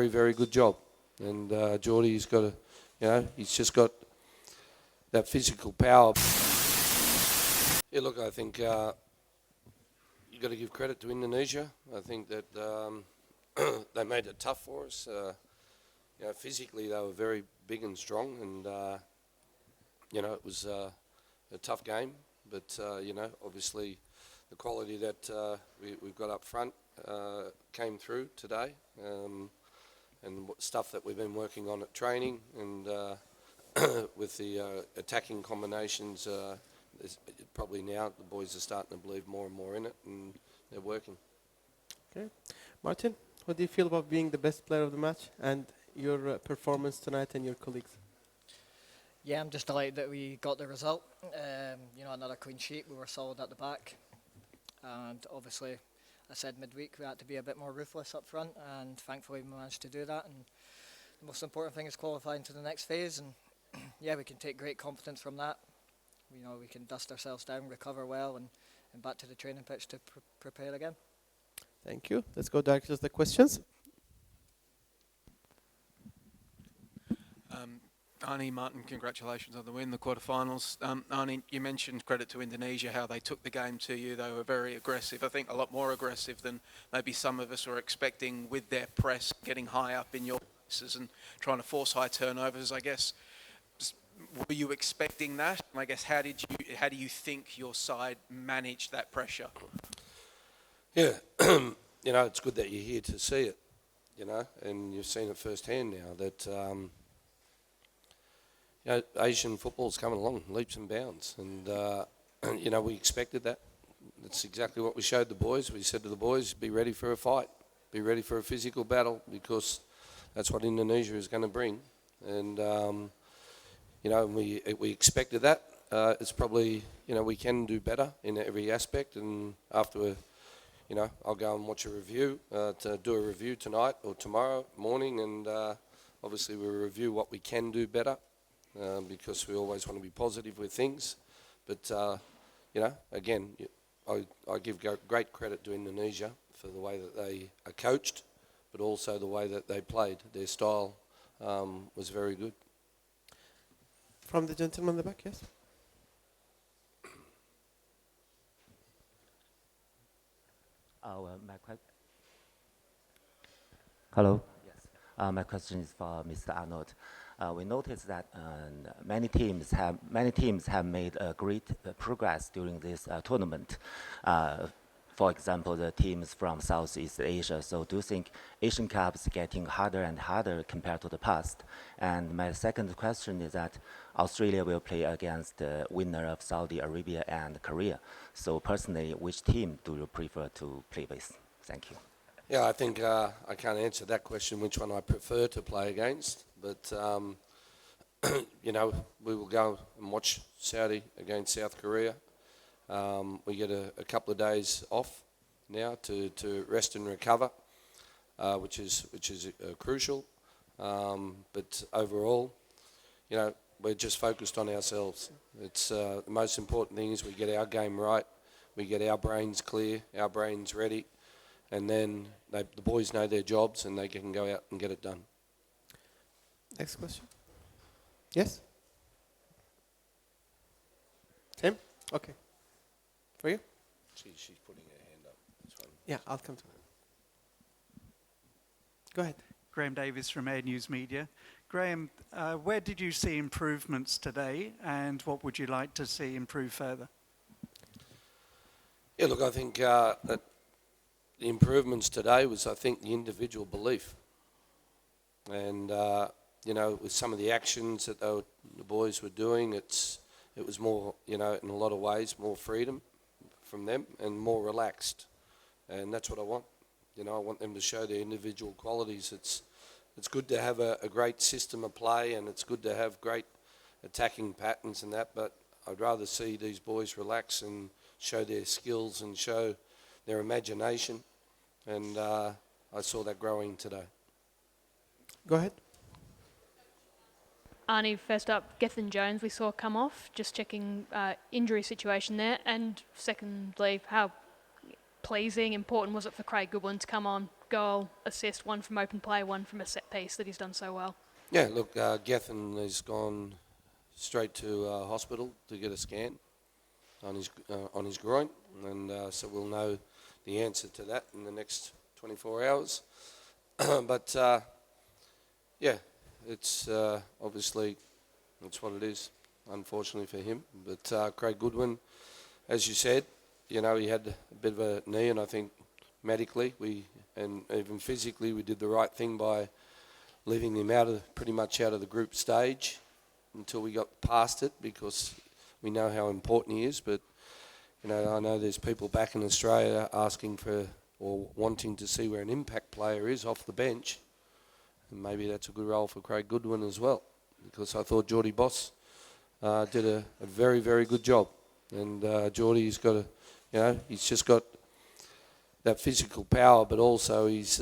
very, very good job. And Geordie's got he's just got that physical power. Yeah, look, I think you've got to give credit to Indonesia. I think that they made it tough for us. Physically they were very big and strong, and it was a tough game. But obviously the quality that we've got up front came through today, and stuff that we've been working on at training, and with the attacking combinations. Probably now the boys are starting to believe more and more in it, and they're working. Okay, Martin, what do you feel about being the best player of the match and your performance tonight and your colleagues? Yeah, I'm just delighted that we got the result. Another clean sheet. We were solid at the back, and obviously, I said midweek we had to be a bit more ruthless up front, and thankfully we managed to do that. And the most important thing is qualifying to the next phase, and yeah, we can take great confidence from that. We can dust ourselves down, recover well, and back to the training pitch to prepare again. Thank you. Let's go directly to the questions. Arnie, Martin, congratulations on the win, the quarterfinals. Arnie, you mentioned credit to Indonesia, how they took the game to you. They were very aggressive, I think a lot more aggressive than maybe some of us were expecting, with their press getting high up in your places and trying to force high turnovers, I guess. Were you expecting that? And I guess how do you think your side managed that pressure? Yeah, it's good that you're here to see it, and you've seen it firsthand now that Asian football's coming along leaps and bounds, and we expected that. That's exactly what we showed the boys. We said to the boys, be ready for a fight, be ready for a physical battle, because that's what Indonesia is going to bring. And we expected that. It's probably, we can do better in every aspect. And after, I'll go and watch a review, to do a review tonight or tomorrow morning. And obviously we'll review what we can do better, because we always want to be positive with things. But, again, I give great credit to Indonesia for the way that they are coached, but also the way that they played. Their style was very good. From the gentleman in the back, yes. Hello. Yes. My question is for Mr. Arnold. We noticed that many teams have made great progress during this tournament. For example, the teams from Southeast Asia. So do you think Asian Cup is getting harder and harder compared to the past? And my second question is that Australia will play against the winner of Saudi Arabia and Korea. So personally, which team do you prefer to play with? Thank you. Yeah, I think I can't answer that question, which one I prefer to play against. But, we will go and watch Saudi against South Korea. We get a couple of days off now to rest and recover, which is crucial. But overall, we're just focused on ourselves. It's the most important thing is we get our game right, we get our brains clear, our brains ready, and then the boys know their jobs and they can go out and get it done. Next question. Yes? Tim? Okay. For you? She's putting her hand up. That's fine. Yeah, I'll come to her. Go ahead. Graham Davis from Air News Media. Graham, where did you see improvements today, and what would you like to see improve further? Yeah, look, I think that the improvements today was, I think, the individual belief. And, with some of the actions that the boys were doing, it was more, in a lot of ways, more freedom from them and more relaxed. And that's what I want. I want them to show their individual qualities. It's good to have a great system of play, and it's good to have great attacking patterns and that, but I'd rather see these boys relax and show their skills and show their imagination. And I saw that growing today. Go ahead. Arnie, first up, Gethin Jones we saw come off, just checking injury situation there. And secondly, how pleasing, important was it for Craig Goodwin to come on, goal assist, one from open play, one from a set piece that he's done so well. Yeah, look, Gethin has gone straight to hospital to get a scan on his groin, and so we'll know the answer to that in the next 24 hours. But yeah, it's obviously that's what it is, unfortunately for him. But Craig Goodwin, as you said, you know, he had a bit of a knee, and I think medically and even physically we did the right thing by leaving him pretty much out of the group stage until we got past it, because we know how important he is. But you know, I know there's people back in Australia asking for or wanting to see where an impact player is off the bench, and maybe that's a good role for Craig Goodwin as well, because I thought Geordie Boss did a very, very good job. And Geordie's got he's just got that physical power, but also he's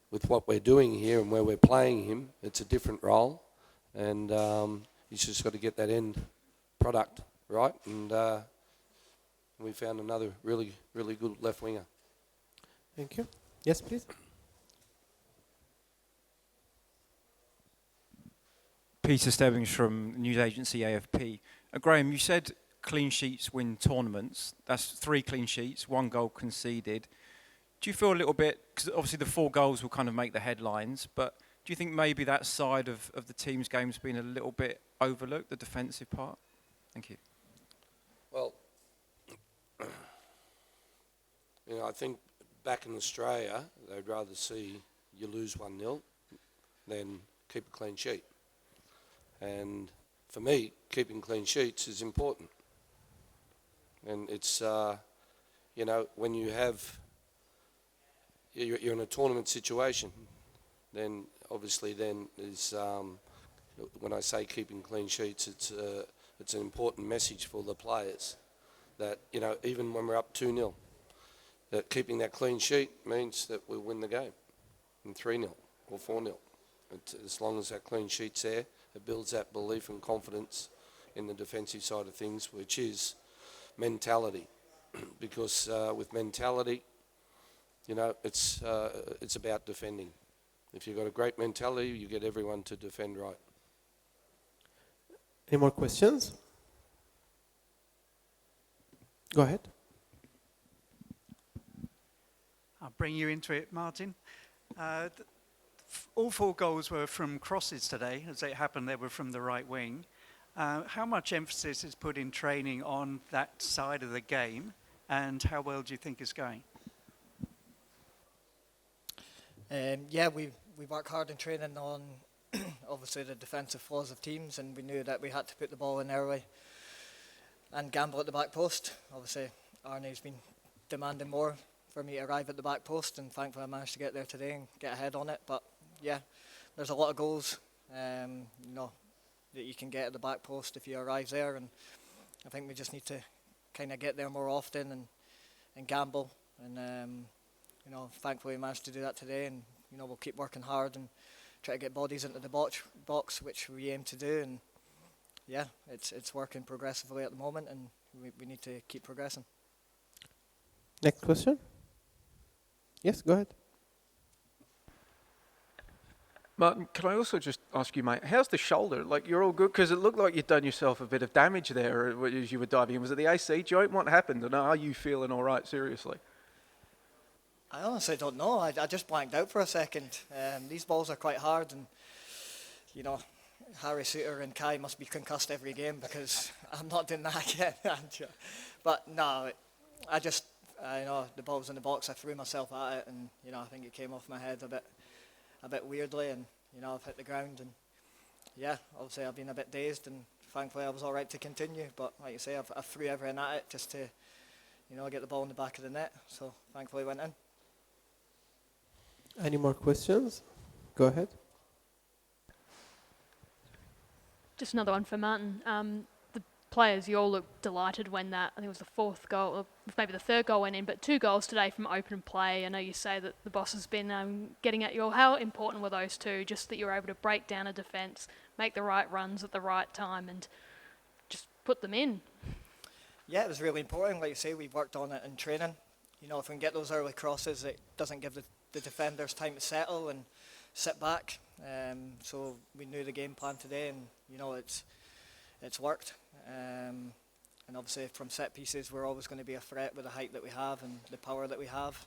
with what we're doing here and where we're playing him, it's a different role, and he's just got to get that end product right. And we found another really, really good left winger. Thank you. Yes, please. Peter Stebbings from news agency AFP. Graham, you said clean sheets win tournaments. That's 3 clean sheets, 1 goal conceded. Do you feel a little bit, because obviously the 4 goals will kind of make the headlines, but do you think maybe that side of the team's game's been a little bit overlooked, the defensive part? Thank you. Well, you know, I think back in Australia, they'd rather see you lose 1-0 than keep a clean sheet. And for me, keeping clean sheets is important. And it's, you know, when you have, you're in a tournament situation, then obviously then is, when I say keeping clean sheets, it's an important message for the players that, you know, even when we're up 2-0, that keeping that clean sheet means that we'll win the game in 3-0 or 4-0. As long as that clean sheet's there, it builds that belief and confidence in the defensive side of things, which is mentality. Because with mentality, you know, it's about defending. If you've got a great mentality, you get everyone to defend right. Any more questions? Go ahead. I'll bring you into it, Martin. All 4 goals were from crosses today. As it happened, they were from the right wing. How much emphasis is put in training on that side of the game, and how well do you think it's going? Yeah, we work hard in training on obviously the defensive flaws of teams, and we knew that we had to put the ball in early and gamble at the back post. Obviously, Arnie's been demanding more for me to arrive at the back post, and thankfully I managed to get there today and get ahead on it. But yeah, there's a lot of goals, you know, that you can get at the back post if you arrive there, and I think we just need to kind of get there more often and gamble, and you know, thankfully we managed to do that today, and you know, we'll keep working hard and try to get bodies into the box, which we aim to do, and yeah, it's working progressively at the moment, and we need to keep progressing. Next question. Yes, go ahead. Martin, can I also just ask you, mate, how's the shoulder? Like, you're all good? Because it looked like you'd done yourself a bit of damage there as you were diving in. Was it the AC joint? What happened? And are you feeling all right, seriously? I honestly don't know. I just blanked out for a second. These balls are quite hard, and you know, Harry Suter and Kai must be concussed every game because I'm not doing that again. But no, I know the ball was in the box. I threw myself at it, and you know, I think it came off my head a bit weirdly, and you know, I've hit the ground, and yeah, obviously I've been a bit dazed, and thankfully I was all right to continue. But like you say, I threw everything at it just to, you know, get the ball in the back of the net. So thankfully it went in. Any more questions? Go ahead. Just another one for Martin. The players, you all looked delighted when that, I think it was the 4th goal, or maybe the 3rd goal went in, but 2 goals today from open play. I know you say that the boss has been getting at you all. How important were those 2, just that you were able to break down a defence, make the right runs at the right time, and just put them in? Yeah, it was really important. Like you say, we've worked on it in training. You know, if we can get those early crosses, it doesn't give the the defenders time to settle and sit back. So we knew the game plan today, and you know it's worked. And obviously from set pieces, we're always going to be a threat with the height that we have and the power that we have.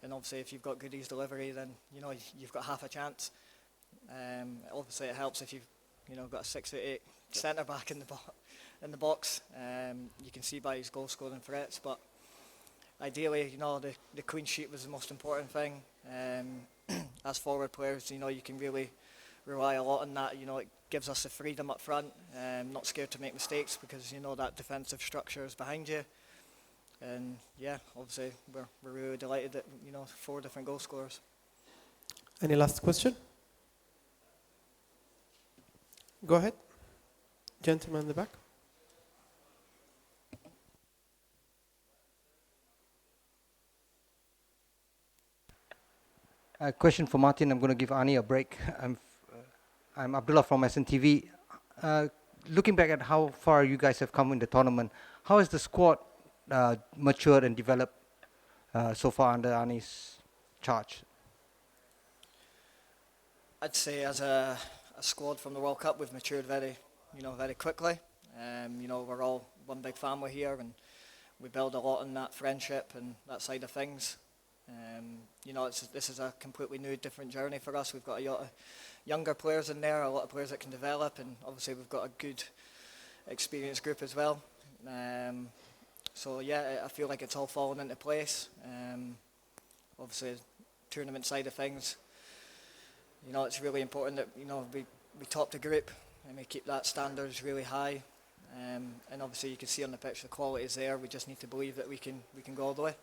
And obviously, if you've got Goody's delivery, then you know you've got half a chance. Obviously, it helps if you've got a 6'8" centre back in the box. You can see by his goal scoring threats, but ideally, the clean sheet was the most important thing. As forward players, you can really rely a lot on that. It gives us the freedom up front, not scared to make mistakes because that defensive structure is behind you. And yeah, obviously we're really delighted that 4 different goal scorers. Any last question? Go ahead, gentleman in the back. A question for Martin. I'm going to give Ani a break. I'm Abdullah from SNTV. Looking back at how far you guys have come in the tournament, how has the squad matured and developed so far under Ani's charge? I'd say as a squad from the World Cup, we've matured very quickly. We're all one big family here, and we build a lot on that friendship and that side of things. This is a completely new, different journey for us. We've got a lot of younger players in there, a lot of players that can develop, and obviously we've got a good, experienced group as well. So yeah, I feel like it's all fallen into place. Obviously, tournament side of things, it's really important that we top the group and we keep that standards really high. And obviously, you can see on the pitch the quality is there. We just need to believe that we can go all the way.